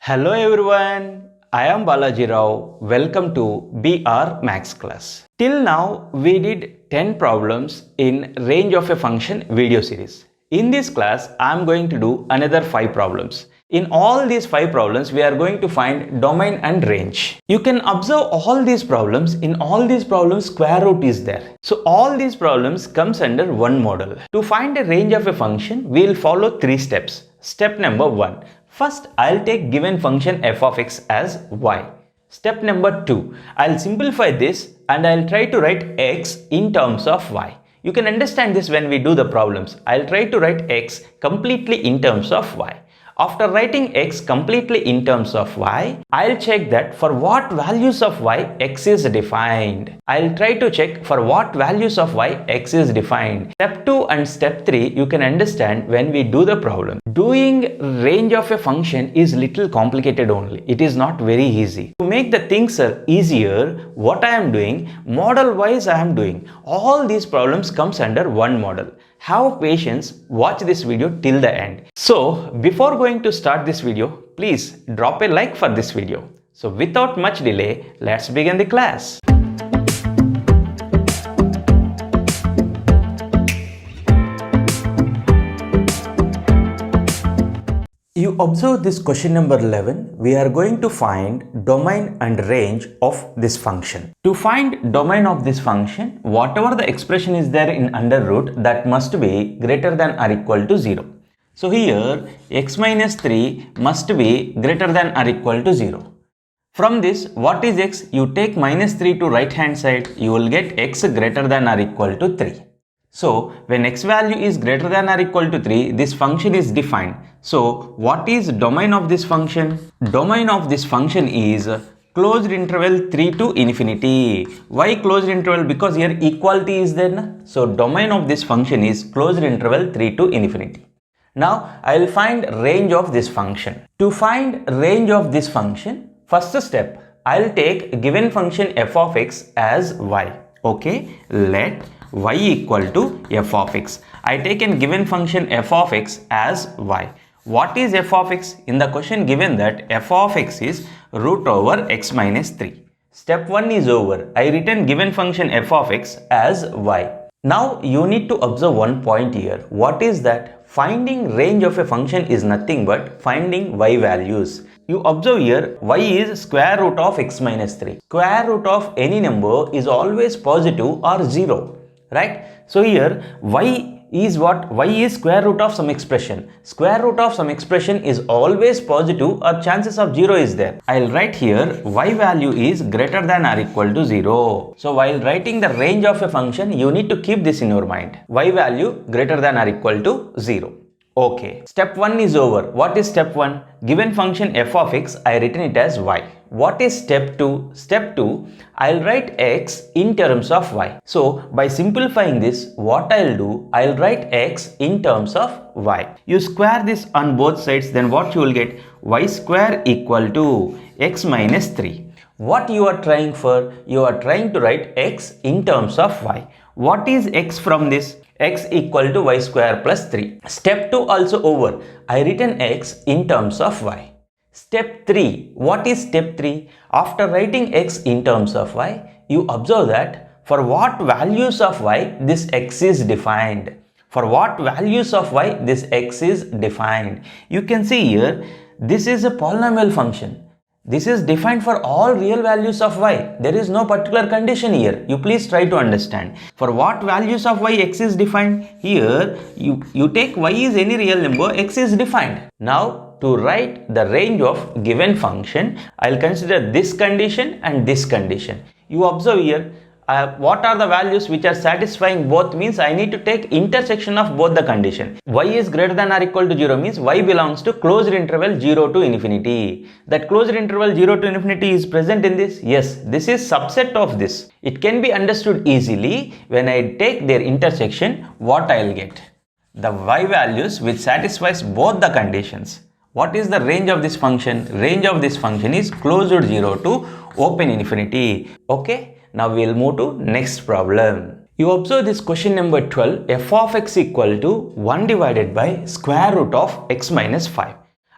Hello everyone, I am Balaji Rao. Welcome to BR Max class. Till now we did 10 problems in range of a function video series. In this class I am going to do another 5 problems. In all these 5 problems we are going to find domain and range. You can observe all these problems. In all these problems square root is there. So all these problems comes under one model. To find a range of a function we will follow 3 steps. Step number 1. First, I'll take given function f of x as y. Step number 2, I'll simplify this and I'll try to write x in terms of y. You can understand this when we do the problems. I'll try to write x completely in terms of y. After writing x completely in terms of y, I'll check that for what values of y x is defined. I'll try to check for what values of y x is defined. Step 2 and step 3 you can understand when we do the problem. Doing range of a function is little complicated only. It is not very easy. To make the things easier, what I am doing, model wise I am doing. All these problems comes under one model. Have patience, watch this video till the end. So before going to start this video, please drop a like for this video. So without much delay, let's begin the class. You observe this question number 11, we are going to find domain and range of this function. To find domain of this function, whatever the expression is there in under root, that must be greater than or equal to 0. So here x minus 3 must be greater than or equal to 0. From this, what is x? You take minus 3 to right hand side, you will get x greater than or equal to 3. So, when x value is greater than or equal to 3, this function is defined. So, what is domain of this function? Domain of this function is closed interval 3 to infinity. Why closed interval? Because here equality is there. Na? So, domain of this function is closed interval 3 to infinity. Now, I will find range of this function. To find range of this function, first step, I will take given function f of x as y. Okay, let y equal to f of x. I take a given function f of x as y. What is f of x? In the question given that f of x is root over x minus 3. Step 1 is over. I written given function f of x as y. Now you need to observe one point here. What is that? Finding range of a function is nothing but finding y values. You observe here y is square root of x minus 3. Square root of any number is always positive or 0. Right? So here y is what? Y is square root of some expression. Square root of some expression is always positive or chances of 0 is there. I'll write here y value is greater than or equal to 0. So while writing the range of a function, you need to keep this in your mind. Y value greater than or equal to 0. Okay. Step 1 is over. What is step 1? Given function f of x, I written it as y. What is step 2? Step 2, I'll write x in terms of y. So, by simplifying this, what I'll do, I'll write x in terms of y. You square this on both sides, then what you will get? Y square equal to x minus 3. What you are trying for? You are trying to write x in terms of y. What is x from this? X equal to y square plus 3. Step 2 also over. I written x in terms of y. Step 3. What is step 3? After writing x in terms of y, you observe that for what values of y this x is defined. For what values of y this x is defined. You can see here, this is a polynomial function. This is defined for all real values of y. There is no particular condition here. You please try to understand. For what values of y x is defined? Here, you take y is any real number, x is defined. Now, to write the range of given function, I'll consider this condition and this condition. You observe here, what are the values which are satisfying both means I need to take intersection of both the condition. Y is greater than or equal to 0 means y belongs to closed interval 0 to infinity. That closed interval 0 to infinity is present in this. Yes, this is subset of this. It can be understood easily when I take their intersection, what I'll get. The y values which satisfies both the conditions. What is the range of this function? Range of this function is closed 0 to open infinity. Okay. Now we will move to next problem. You observe this question number 12, f of x equal to 1 divided by square root of x minus 5.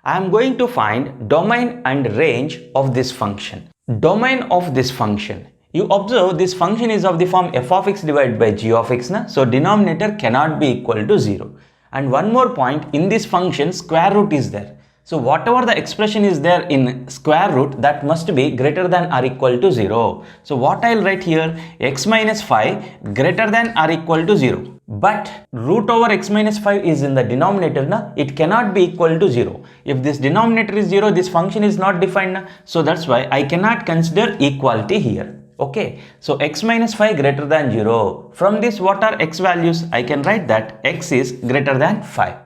I am going to find domain and range of this function. Domain of this function. You observe this function is of the form f of x divided by g of x. So denominator cannot be equal to 0. And one more point, in this function square root is there. So whatever the expression is there in square root, that must be greater than or equal to 0. So what I'll write here, x minus 5 greater than or equal to 0. But root over x minus 5 is in the denominator, na? It cannot be equal to 0. If this denominator is 0, this function is not defined. Na? So that's why I cannot consider equality here. Okay, so x minus 5 greater than 0. From this, what are x values? I can write that x is greater than 5.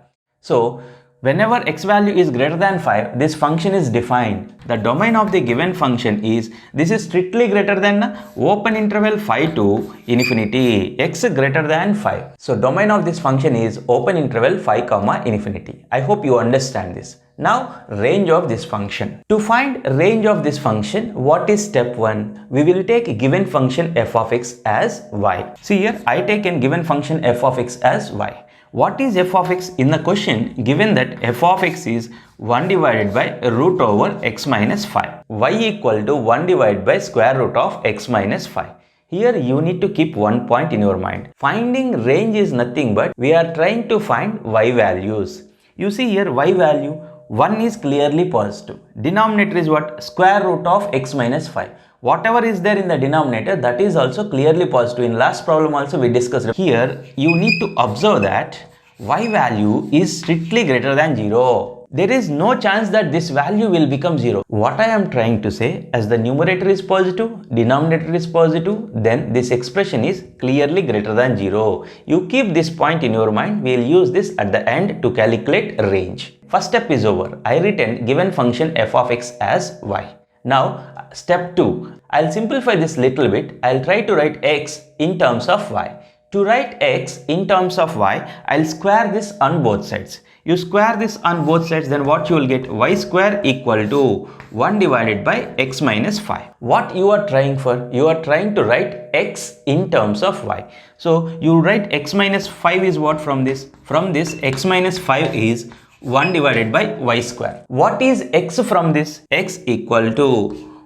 So whenever x value is greater than 5, this function is defined. The domain of the given function is, this is strictly greater than open interval 5 to infinity, x greater than 5. So domain of this function is open interval 5 comma infinity. I hope you understand this. Now range of this function. To find range of this function, what is step 1? We will take a given function f of x as y. See here, I take a given function f of x as y. What is f of x? In the question given that f of x is 1 divided by root over x minus 5. Y equal to 1 divided by square root of x minus 5. Here you need to keep one point in your mind. Finding range is nothing but we are trying to find y values. You see here y value 1 is clearly positive. Denominator is what? Square root of x minus 5. Whatever is there in the denominator, that is also clearly positive. In last problem also we discussed. Here you need to observe that y value is strictly greater than 0. There is no chance that this value will become 0. What I am trying to say, as the numerator is positive, denominator is positive, then this expression is clearly greater than 0. You keep this point in your mind. We will use this at the end to calculate range. First step is over. I written given function f of x as y. Now step 2. I'll simplify this little bit. I'll try to write x in terms of y. To write x in terms of y, I'll square this on both sides. You square this on both sides, then what you will get? Y square equal to 1 divided by x minus 5. What you are trying for? You are trying to write x in terms of y. So you write x minus 5 is what from this? From this, x minus 5 is 1 divided by y square. What is x from this? X equal to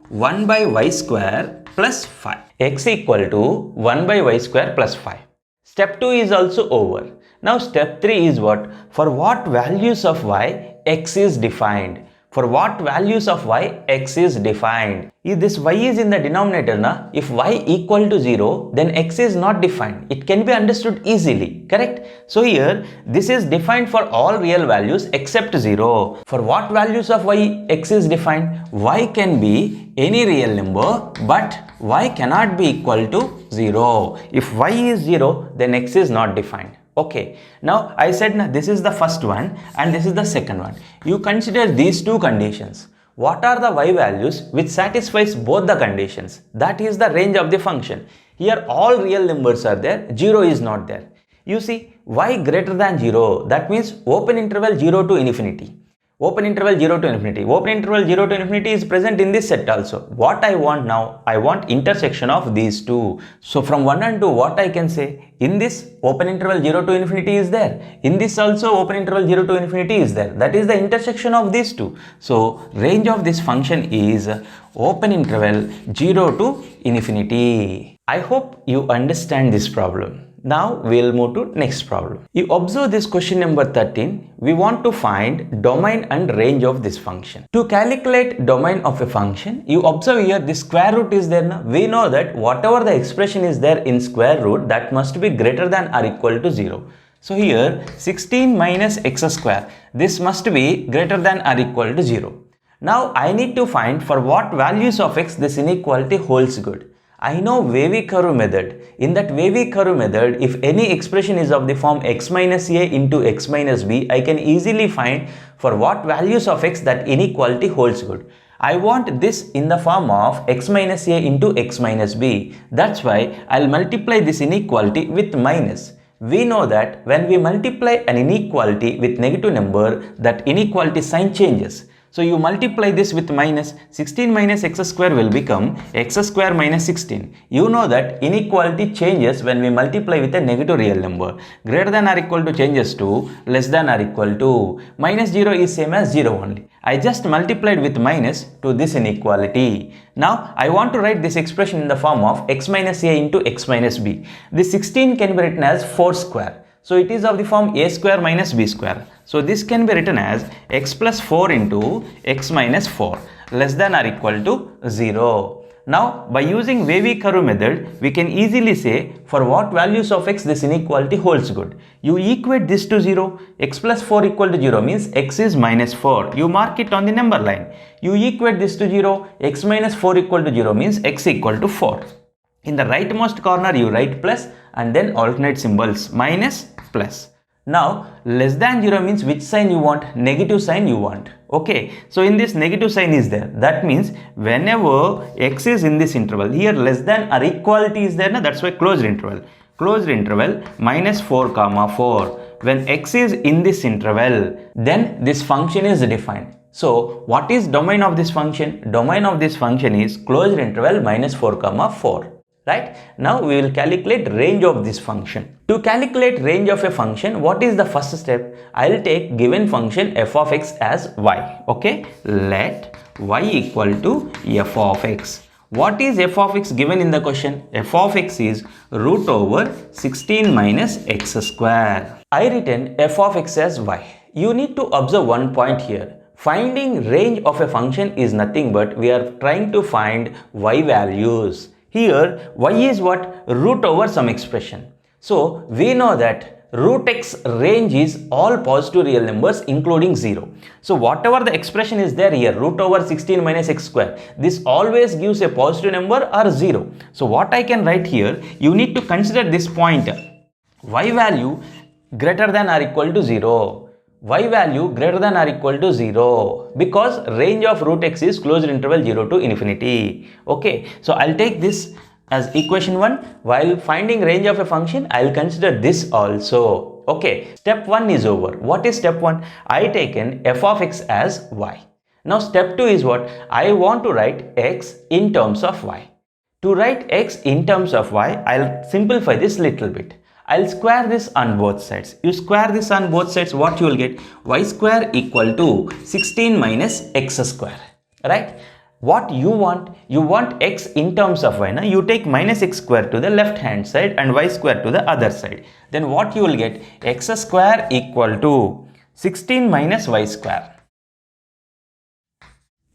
1 by y square plus 5. X equal to 1 by y square plus 5. Step 2 is also over. Now step 3 is what? For what values of y, x is defined. For what values of y, x is defined. If this y is in the denominator, na, if y equal to 0, then x is not defined. It can be understood easily, correct? So here, this is defined for all real values except 0. For what values of y, x is defined? Y can be any real number, but y cannot be equal to 0. If y is 0, then x is not defined. Okay, now I said this is the first one and this is the second one. You consider these two conditions. What are the y values which satisfies both the conditions? That is the range of the function. Here all real numbers are there, 0 is not there. You see, y greater than 0, that means open interval 0 to infinity. Open interval 0 to infinity. Open interval 0 to infinity is present in this set also. What I want now, I want intersection of these two. So from 1 and 2, what I can say? In this, open interval 0 to infinity is there. In this also, open interval 0 to infinity is there. That is the intersection of these two. So range of this function is open interval 0 to infinity. I hope you understand this problem. Now we'll move to next problem. You observe this question number 13. We want to find domain and range of this function. To calculate domain of a function, you observe here the square root is there. Now we know that whatever the expression is there in square root, that must be greater than or equal to 0. So here 16 minus x square, this must be greater than or equal to 0. Now I need to find for what values of x this inequality holds good. I know wavy curve method. In that wavy curve method, if any expression is of the form x minus a into x minus b, I can easily find for what values of x that inequality holds good. I want this in the form of x minus a into x minus b. That's why I'll multiply this inequality with minus. We know that when we multiply an inequality with negative number, that inequality sign changes. So you multiply this with minus 16 minus x square will become x square minus 16. You know that inequality changes when we multiply with a negative real number. Greater than or equal to changes to less than or equal to. Minus 0 is same as 0 only. I just multiplied with minus to this inequality. Now I want to write this expression in the form of x minus a into x minus b. This 16 can be written as 4 square. So it is of the form a square minus b square. So this can be written as x plus 4 into x minus 4 less than or equal to 0. Now by using wavy curve method, we can easily say for what values of x this inequality holds good. You equate this to 0. X plus 4 equal to 0 means x is minus 4. You mark it on the number line. You equate this to 0. X minus 4 equal to 0 means x equal to 4. In the rightmost corner you write plus and then alternate symbols minus plus. Now less than 0 means which sign you want? Negative sign you want. Okay, so in this negative sign is there. That means whenever x is in this interval, here less than or equality is there, that's why closed interval. Closed interval minus 4 comma 4. When x is in this interval, then this function is defined. So what is domain of this function? Domain of this function is closed interval minus 4 comma 4. Right? Now we will calculate range of this function. To calculate range of a function, what is the first step? I will take given function f of x as y. Okay? Let y equal to f of x. What is f of x given in the question? F of x is root over 16 minus x square. I written f of x as y. You need to observe one point here. Finding range of a function is nothing but we are trying to find y values. Here y is what? Root over some expression. So we know that root x range is all positive real numbers including 0. So whatever the expression is there here, root over 16 minus x square, this always gives a positive number or 0. So what I can write here, you need to consider this point, y value greater than or equal to 0. Y value greater than or equal to 0 because range of root x is closed interval 0 to infinity. Okay, so I'll take this as equation 1. While finding range of a function, I'll consider this also. Okay, step 1 is over. What is step 1? I taken f of x as y. Now step 2 is what? I want to write x in terms of y. To write x in terms of y, I'll simplify this little bit. I'll square this on both sides. You square this on both sides, what you will get? Y square equal to 16 minus x square. Right? What you want? You want x in terms of y. Now you take minus x square to the left hand side and y square to the other side. Then what you will get? X square equal to 16 minus y square.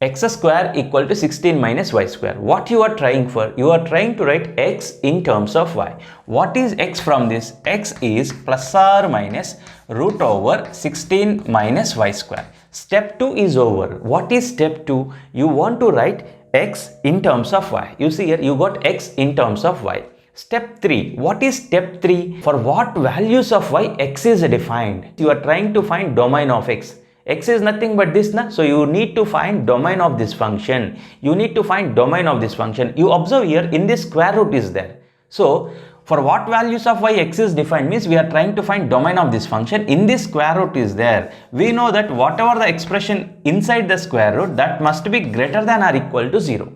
X square equal to 16 minus y square. What you are trying for? You are trying to write x in terms of y. What is x from this? X is plus or minus root over 16 minus y square. Step 2 is over. What is step 2? You want to write x in terms of y. You see here, you got x in terms of y. Step 3. What is step 3? For what values of y x is defined? You are trying to find domain of x. X is nothing but this, na? So you need to find domain of this function. You need to find domain of this function. You observe here, in this square root is there. So for what values of y x is defined means we are trying to find domain of this function. In this square root is there. We know that whatever the expression inside the square root, that must be greater than or equal to 0.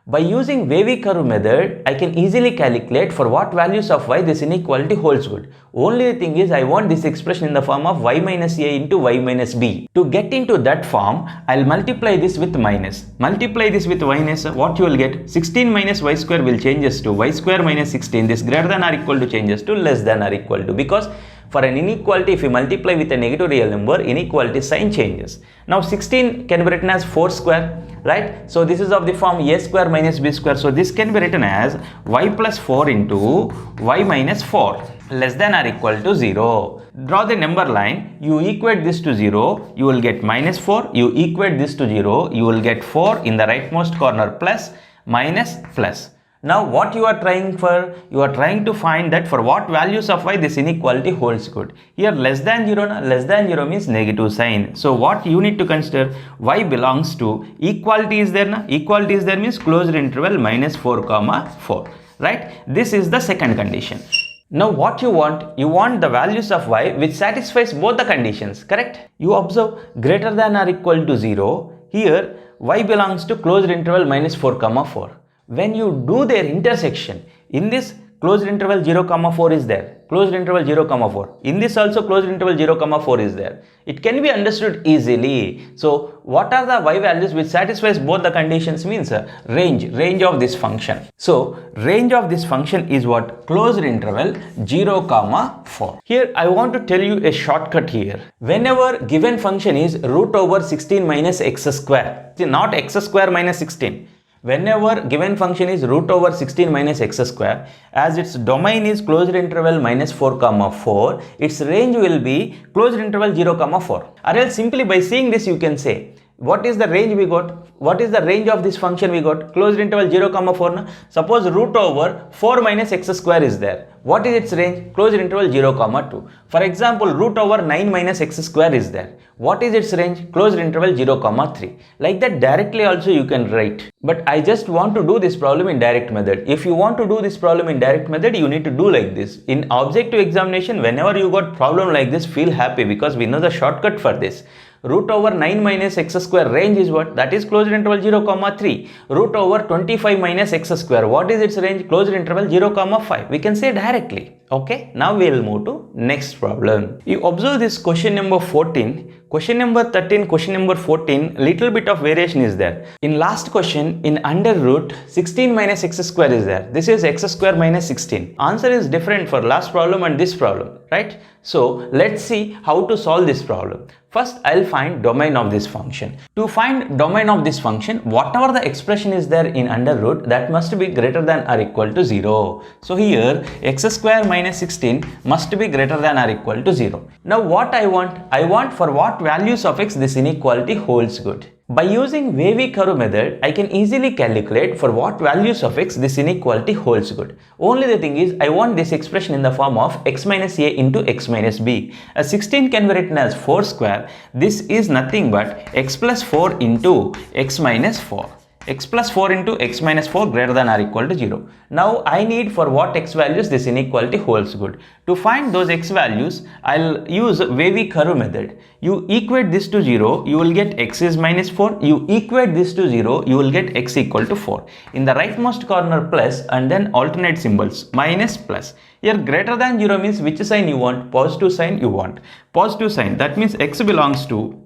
By using wavy curve method, I can easily calculate for what values of y this inequality holds good. Only thing is I want this expression in the form of y minus a into y minus b. To get into that form, I'll multiply this with minus. Multiply this with minus, what you will get? 16 minus y square will changes to y square minus 16. This greater than or equal to changes to less than or equal to, because for an inequality, if you multiply with a negative real number, inequality sign changes. Now 16 can be written as 4 square. Right? So this is of the form a square minus b square. So this can be written as y plus 4 into y minus 4 less than or equal to 0. Draw the number line. You equate this to 0, you will get minus 4. You equate this to 0, you will get 4. In the rightmost corner plus, minus, plus. Now what you are trying for? You are trying to find that for what values of y this inequality holds good. Here less than 0, less than 0 means negative sign. So what you need to consider? Y belongs to equality is there, na? Equality is there means closed interval minus 4 comma 4. Right? This is the second condition. Now what you want? You want the values of y which satisfies both the conditions, correct? You observe greater than or equal to 0 here y belongs to closed interval minus 4 comma 4. When you do their intersection, in this closed interval 0 comma 4 is there, closed interval 0 comma 4, in this also closed interval 0 comma 4 is there. It can be understood easily. So what are the y values which satisfies both the conditions? Means range of this function. So range of this function is what? Closed interval 0 comma 4. Here I want to tell you a shortcut here. Whenever given function is root over 16 minus x square, not x square minus 16. Whenever given function is root over 16 minus x square, as its domain is closed interval minus 4 comma 4, its range will be closed interval 0 comma 4. Or else simply by seeing this you can say, what is the range we got? What is the range of this function we got? Closed interval 0 comma 4. Na? Suppose root over 4 minus x square is there. What is its range? Closed interval 0 comma 2. For example, root over 9 minus x square is there. What is its range? Closed interval 0 comma 3. Like that directly also you can write. But I just want to do this problem in direct method. If you want to do this problem in direct method, you need to do like this. In objective examination, whenever you got problem like this, feel happy because we know the shortcut for this. Root over 9 minus x square range is what? That is closed interval 0 comma 3. Root over 25 minus x square. What is its range? Closed interval 0 comma 5. We can say directly. Okay. Now we will move to next problem. You observe this question number 14. Question number 13, question number 14, little bit of variation is there. In last question, in under root, 16 minus x square is there. This is x square minus 16. Answer is different for last problem and this problem, right? So let's see how to solve this problem. First, I'll find domain of this function. To find domain of this function, whatever the expression is there in under root, that must be greater than or equal to 0. So here, x square minus 16 must be greater than or equal to 0. Now what I want for what values of x this inequality holds good. By using wavy curve method, I can easily calculate for what values of x this inequality holds good. Only the thing is, I want this expression in the form of x minus a into x minus b. As 16 can be written as 4 square. This is nothing but x plus 4 into x minus 4. X plus 4 into x minus 4 greater than or equal to 0. Now I need for what x values this inequality holds good. To find those x values, I'll use wavy curve method. You equate this to 0, you will get x is minus 4. You equate this to 0, you will get x equal to 4. In the rightmost corner plus and then alternate symbols minus plus. Here greater than 0 means which sign you want? Positive sign you want. Positive sign, that means x belongs to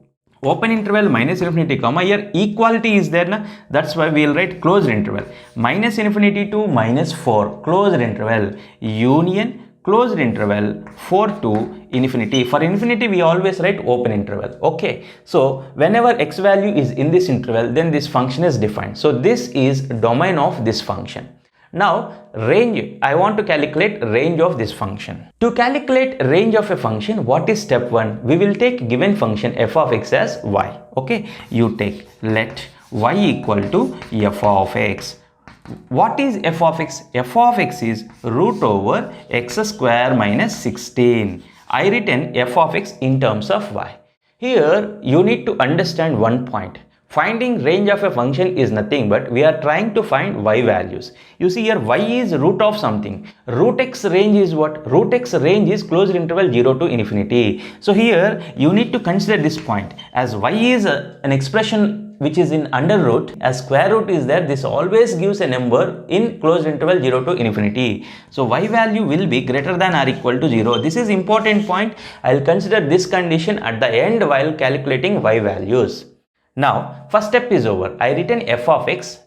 open interval minus infinity comma, here equality is there na, that's why we will write closed interval minus infinity to minus 4 closed interval union closed interval 4 to infinity. For infinity we always write open interval. Okay, so whenever x value is in this interval, then this function is defined. So this is domain of this function. Now range, I want to calculate range of this function. To calculate range of a function, what is step 1? We will take given function f of x as y. Okay, you take let y equal to f of x. What is f of x? F of x is root over x square minus 16. I written f of x in terms of y. Here you need to understand one point. Finding range of a function is nothing but we are trying to find y values. You see here y is root of something. Root x range is what? Root x range is closed interval 0 to infinity. So here you need to consider this point. As y is an expression which is in under root, as square root is there, this always gives a number in closed interval 0 to infinity. So y value will be greater than or equal to 0. This is important point. I will consider this condition at the end while calculating y values. Now, first step is over. I written f of x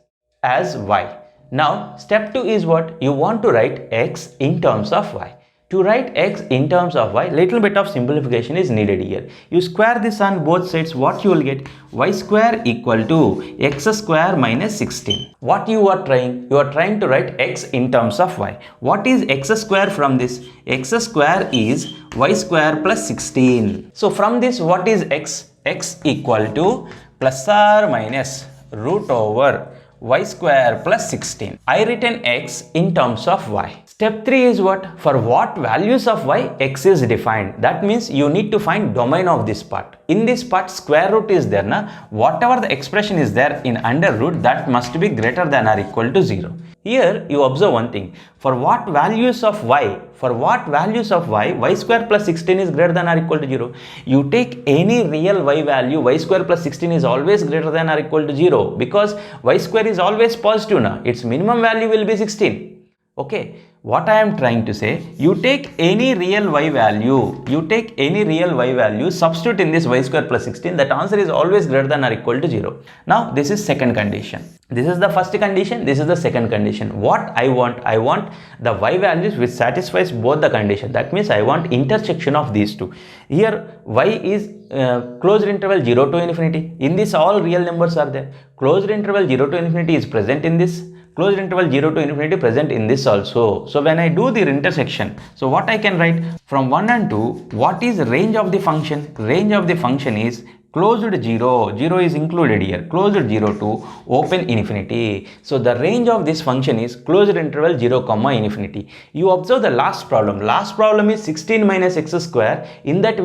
as y. Now, step 2 is what? You want to write x in terms of y. To write x in terms of y, little bit of simplification is needed here. You square this on both sides, what you will get? Y square equal to x square minus 16. What you are trying? You are trying to write x in terms of y. What is x square from this? X square is y square plus 16. So, from this, what is x? X equal to plus or minus root over y square plus 16. I written x in terms of y. Step 3 is what? For what values of y, x is defined. That means you need to find domain of this part. In this part, square root is there na. Whatever the expression is there in under root, that must be greater than or equal to 0. Here you observe one thing. For what values of y, For what values of y square plus 16 is greater than or equal to 0? You take any real y value, y square plus 16 is always greater than or equal to 0, because y square is always positive now. Its minimum value will be 16. Okay, what I am trying to say, you take any real y value, substitute in this y square plus 16, that answer is always greater than or equal to 0. Now, this is second condition. This is the first condition, this is the second condition. What I want the y values which satisfies both the condition. That means I want intersection of these two. Here, y is closed interval 0 to infinity. In this, all real numbers are there. Closed interval 0 to infinity is present in this. Closed interval 0 to infinity present in this also. So when I do the intersection, so what I can write from 1 and 2, what is range of the function? Range of the function is closed 0, 0 is included here, closed 0 to open infinity. So the range of this function is closed interval 0 comma infinity. You observe the last problem. Last problem is 16 minus x square. In that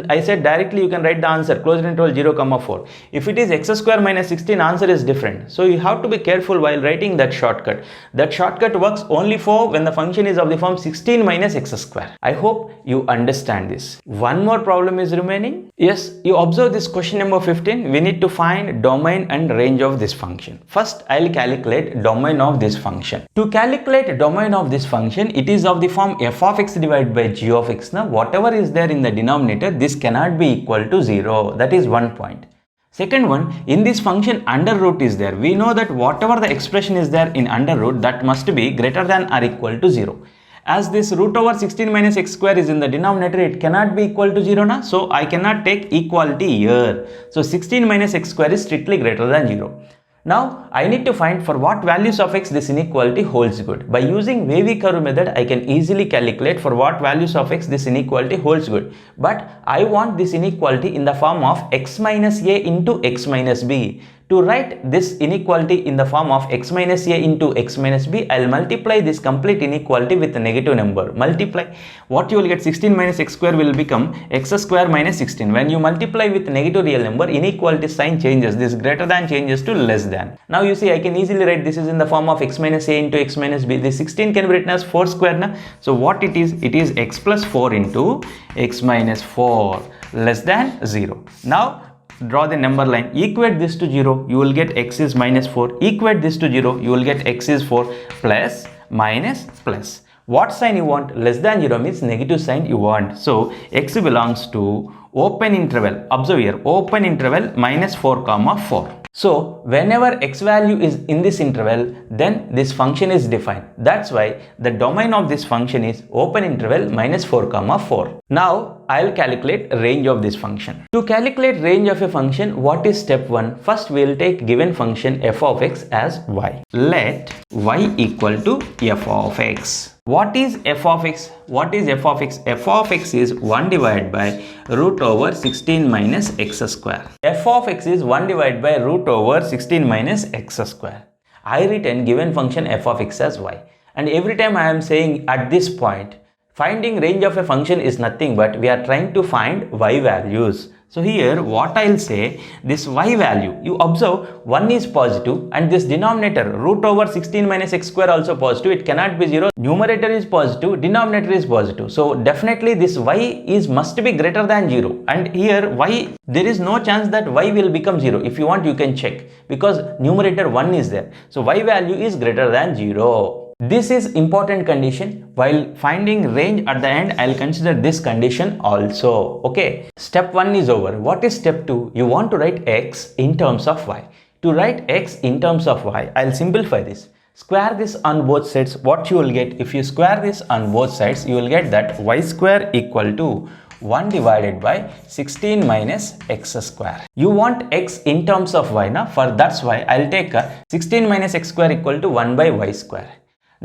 I said directly you can write the answer closed interval 0 comma 4. If it is x square minus 16, answer is different. So you have to be careful while writing that shortcut. That shortcut works only for when the function is of the form 16 minus x square. I hope you understand this. One more problem is remaining. Yes, you observe this question number 15, we need to find domain and range of this function. First, I'll calculate domain of this function. To calculate domain of this function, it is of the form f of x divided by g of x. Now, whatever is there in the denominator, this cannot be equal to 0. That is one point. Second one, in this function under root is there. We know that whatever the expression is there in under root, that must be greater than or equal to 0. As this root over 16 minus x square is in the denominator, it cannot be equal to 0 now. So I cannot take equality here. So 16 minus x square is strictly greater than 0. Now I need to find for what values of x this inequality holds good. By using wavy curve method, I can easily calculate for what values of x this inequality holds good. But I want this inequality in the form of x minus a into x minus b. To write this inequality in the form of x minus a into x minus b, I'll multiply this complete inequality with a negative number. Multiply. What you will get, 16 minus x square will become x square minus 16. When you multiply with negative real number, inequality sign changes. This greater than changes to less than. Now you see, I can easily write this is in the form of x minus a into x minus b. This 16 can be written as 4 square now. So what it is x plus 4 into x minus 4 less than 0. Now draw the number line, equate this to 0, you will get x is minus 4, equate this to 0, you will get x is 4, plus, minus, plus. What sign you want? Less than 0 means negative sign you want. So x belongs to open interval, observe here, open interval minus 4 comma 4. So whenever x value is in this interval, then this function is defined. That's why the domain of this function is open interval minus 4 comma 4. Now I'll calculate range of this function. To calculate range of a function, what is step 1? First we will take given function f of x as y. Let y equal to f of x. What is f of x? What is f of x? F of x is 1 divided by root over 16 minus x square. F of x is 1 divided by root over 16 minus x square. I written given function f of x as y. And every time I am saying at this point, finding range of a function is nothing but we are trying to find y values. So here what I'll say, this y value, you observe 1 is positive and this denominator root over 16 minus x square also positive, it cannot be 0. Numerator is positive, denominator is positive. So definitely this y must be greater than 0, and here y, there is no chance that y will become 0. If you want you can check, because numerator 1 is there. So y value is greater than 0. This is important condition. While finding range at the end, I'll consider this condition also. Okay. Step 1 is over. What is step 2? You want to write x in terms of y. To write x in terms of y, I'll simplify this. Square this on both sides. What you will get, if you square this on both sides, you will get that y square equal to 1 divided by 16 minus x square. You want x in terms of y now. For that's why I'll take 16 minus x square equal to 1 by y square.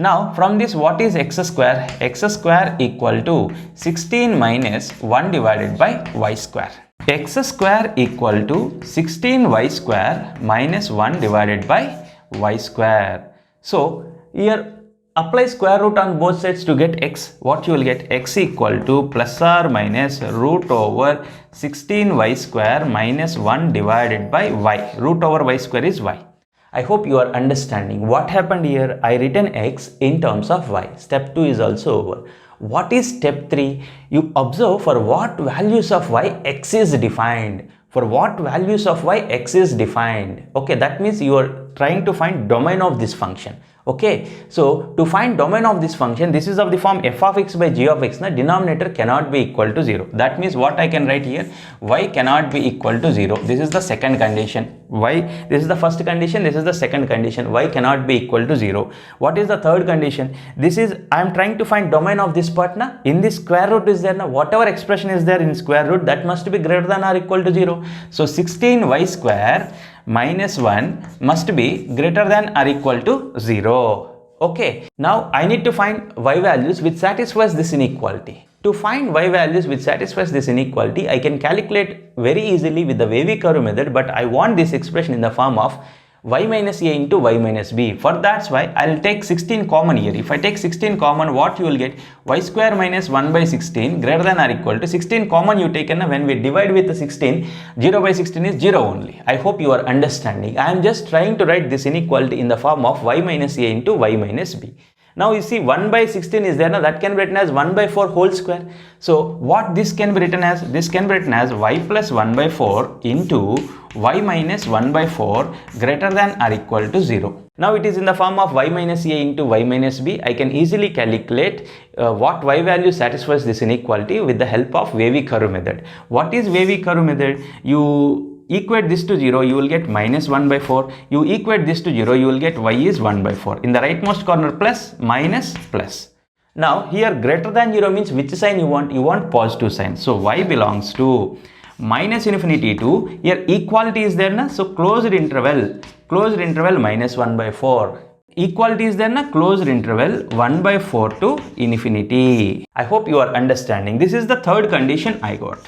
Now from this, what is x square? X square equal to 16 minus 1 divided by y square. X square equal to 16y square minus 1 divided by y square. So here apply square root on both sides to get x. What you will get? X equal to plus or minus root over 16y square minus 1 divided by y. Root over y square is y. I hope you are understanding what happened here. I written x in terms of y. Step 2 is also over. What is step 3? You observe for what values of y x is defined. For what values of y x is defined. Okay, that means you are trying to find domain of this function. Okay, so to find domain of this function, this is of the form f of x by g of x. Now denominator cannot be equal to 0. That means what I can write here, y cannot be equal to 0. This is the second condition. Y, this is the first condition, this is the second condition. Y cannot be equal to 0. What is the third condition? This is, I am trying to find domain of this part. Now in this square root is there, now whatever expression is there in square root, that must be greater than or equal to 0. So 16y square minus 1 must be greater than or equal to 0. Okay, now I need to find y values which satisfies this inequality. To find y values which satisfies this inequality, I can calculate very easily with the wavy curve method, but I want this expression in the form of y minus a into y minus b. For that's why I'll take 16 common here. If I take 16 common, what you will get? Y square minus 1 by 16 greater than or equal to 16 common you taken. When we divide with the 16, 0 by 16 is 0 only. I hope you are understanding. I am just trying to write this inequality in the form of y minus a into y minus b. Now you see 1 by 16 is there, now that can be written as 1 by 4 whole square. So what this can be written as? This can be written as y plus 1 by 4 into y minus 1 by 4 greater than or equal to 0. Now it is in the form of y minus a into y minus b. I can easily calculate what y value satisfies this inequality with the help of wavy curve method. What is wavy curve method? You equate this to 0, you will get minus 1 by 4. You equate this to 0, you will get y is 1 by 4. In the rightmost corner plus, minus, plus. Now here greater than 0 means which sign you want? You want positive sign. So y belongs to minus infinity to, here equality is there na, so closed interval minus 1 by 4. Equality is there na, closed interval 1 by 4 to infinity. I hope you are understanding. This is the third condition I got.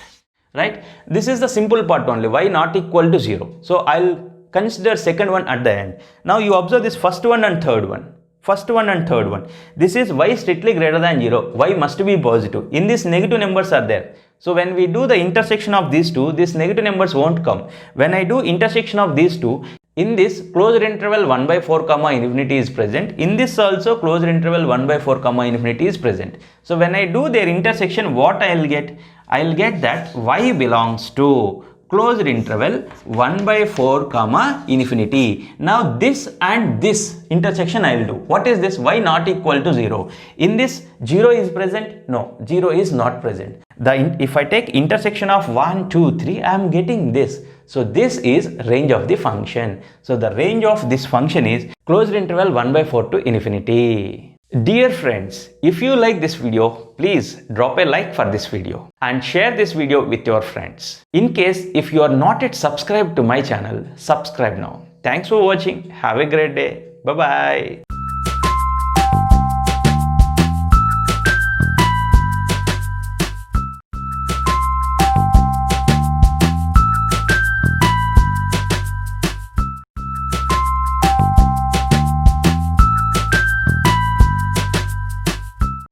Right, this is the simple part only, y not equal to 0. So I'll consider second one at the end. Now you observe this first one and third one. This is y strictly greater than 0. Y must be positive. In this negative numbers are there. So when we do the intersection of these two, these negative numbers won't come. When I do intersection of these two, in this closed interval 1 by 4 comma infinity is present. In this also closed interval 1 by 4 comma infinity is present. So when I do their intersection, what I'll get? I'll get that y belongs to closed interval 1 by 4 comma infinity. Now this and this intersection I will do. What is this? Y not equal to 0. In this 0 is present? No, 0 is not present. If I take intersection of 1, 2, 3, I am getting this. So this is range of the function. So the range of this function is closed interval 1 by 4 to infinity. Dear friends, if you like this video, please drop a like for this video and share this video with your friends. In case if you are not yet subscribed to my channel, subscribe now. Thanks for watching. Have a great day. Bye-bye.